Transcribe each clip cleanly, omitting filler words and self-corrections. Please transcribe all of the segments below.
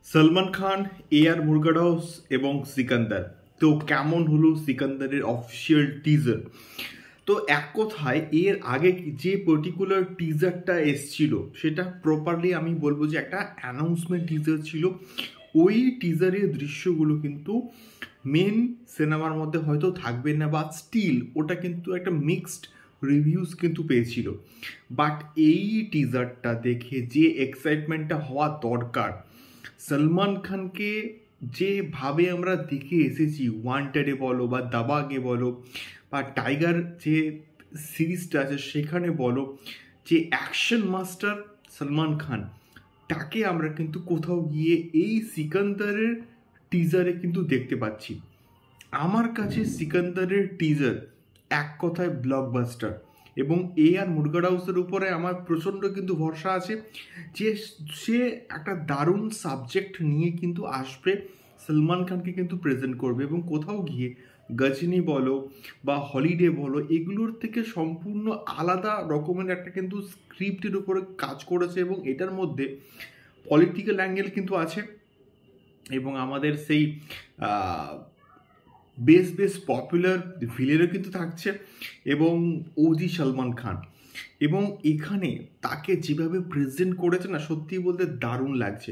সলমান খান, আর মুরগাডাউস এবং সিকান্দার। তো কেমন হলো সিকান্দারের অফিসিয়াল টিজার? তো এক কথায় এর আগে যে পার্টিকুলার টিজারটা এসছিল সেটা প্রপারলি আমি বলবো যে একটা অ্যানাউন্সমেন্ট টিজার ছিল। ওই টিজারের দৃশ্যগুলো কিন্তু মেন সিনেমার মধ্যে হয়তো থাকবে না, বা স্টিল ওটা কিন্তু একটা মিক্সড রিভিউজ কিন্তু পেয়েছিল। বাট এই টিজারটা দেখে যে এক্সাইটমেন্টটা হওয়া দরকার, সলমান খানকে যেভাবে আমরা দেখে এসেছি ওয়ান্টেডে বলো বা দাবাগে বলো বা টাইগার যে সিরিজটা আছে সেখানে বলো, যে অ্যাকশন মাস্টার সলমান খান, তাকে আমরা কিন্তু কোথাও গিয়ে এই সিকান্দারের টিজারে কিন্তু দেখতে পাচ্ছি। আমার কাছে সিকান্দারের টিজার এক কথায় ব্লকবাস্টার, এবং আর মুরগাডাউসের উপরে আমার প্রচণ্ড কিন্তু ভরসা আছে যে সে একটা দারুণ সাবজেক্ট নিয়ে কিন্তু আসবে, সলমান খানকে কিন্তু প্রেজেন্ট করবে, এবং কোথাও গিয়ে গজনি বলো বা হলিডে বলো এগুলোর থেকে সম্পূর্ণ আলাদা রকমের একটা কিন্তু স্ক্রিপ্টের উপরে কাজ করেছে, এবং এটার মধ্যে পলিটিক্যাল অ্যাঙ্গেল কিন্তু আছে, এবং আমাদের সেই বেশ পপুলার ভিলেনও কিন্তু থাকছে, এবং ওজি সলমান খান। এবং এখানে তাকে যেভাবে প্রেজেন্ট করেছে না, সত্যি বলতে দারুণ লাগছে।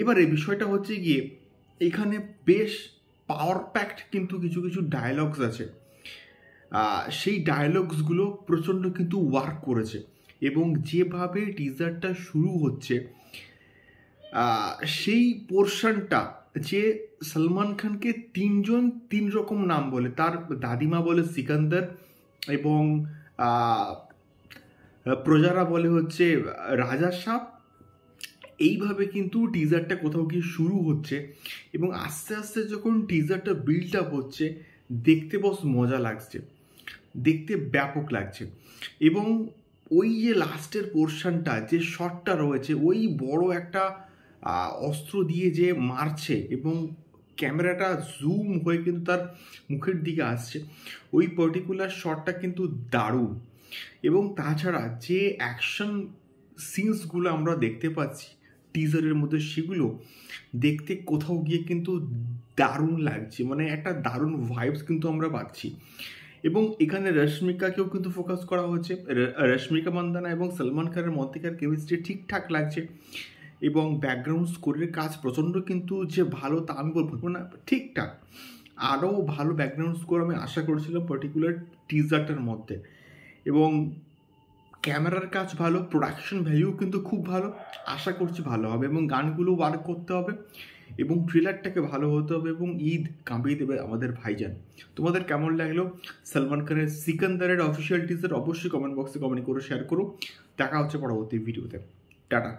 এবারে বিষয়টা হচ্ছে গিয়ে এখানে বেশ পাওয়ার প্যাকড কিন্তু কিছু কিছু ডায়লগস আছে, সেই ডায়লগসগুলো প্রচণ্ড কিন্তু ওয়ার্ক করেছে, এবং যেভাবে টিজারটা শুরু হচ্ছে সেই পোর্শনটা, যে সলমান খানকে তিনজন তিন রকম নাম বলে, তার দাদিমা বলে সিকান্দার, এবং প্রজারা বলে হচ্ছে রাজা সাহ। এইভাবে কিন্তু টিজারটা কোথাও গিয়ে শুরু হচ্ছে, এবং আস্তে আস্তে যখন টিজারটা বিল্ড আপ হচ্ছে দেখতে বস মজা লাগছে, দেখতে ব্যাপক লাগছে। এবং ওই যে লাস্টের পোর্শনটা, যে শটটা রয়েছে, ওই বড় একটা অস্ত্র দিয়ে যে মারছে এবং ক্যামেরাটা জুম হয়ে কিন্তু তার মুখের দিকে আসছে, ওই পার্টিকুলার শটটা কিন্তু দারুণ। এবং তাছাড়া যে অ্যাকশন সিনসগুলো আমরা দেখতে পাচ্ছি টিজারের মধ্যে, সেগুলো দেখতে কোথাও গিয়ে কিন্তু দারুণ লাগছে, মানে একটা দারুণ ভাইবস কিন্তু আমরা পাচ্ছি। এবং এখানে রশ্মিকাকেও কিন্তু ফোকাস করা হচ্ছে, রশ্মিকা মান্দানা এবং সলমান খানের মধ্যেকার কেমিস্ট্রি ঠিকঠাক লাগছে, এবং ব্যাকগ্রাউন্ড স্কোরের কাজ প্রচণ্ড কিন্তু যে ভালো তা আমি বলবো না, ঠিকঠাক। আরও ভালো ব্যাকগ্রাউন্ড স্কোর আমি আশা করেছিলাম পার্টিকুলার টিজারটার মধ্যে, এবং ক্যামেরার কাজ ভালো, প্রোডাকশন ভ্যালু কিন্তু খুব ভালো, আশা করছি ভালো হবে, এবং গানগুলো ওয়ার্ক করতে হবে, এবং ট্রেলারটাকে ভালো হতে হবে, এবং ঈদ কাঁপিয়ে দেবে আমাদের ভাইজান। তোমাদের কেমন লাগলো সলমান খানের সিকান্দারের অফিসিয়াল টিজার? অবশ্যই কমেন্ট বক্সে কমেন্ট করে শেয়ার করো। দেখা হচ্ছে পরবর্তী ভিডিওতে। টাটা।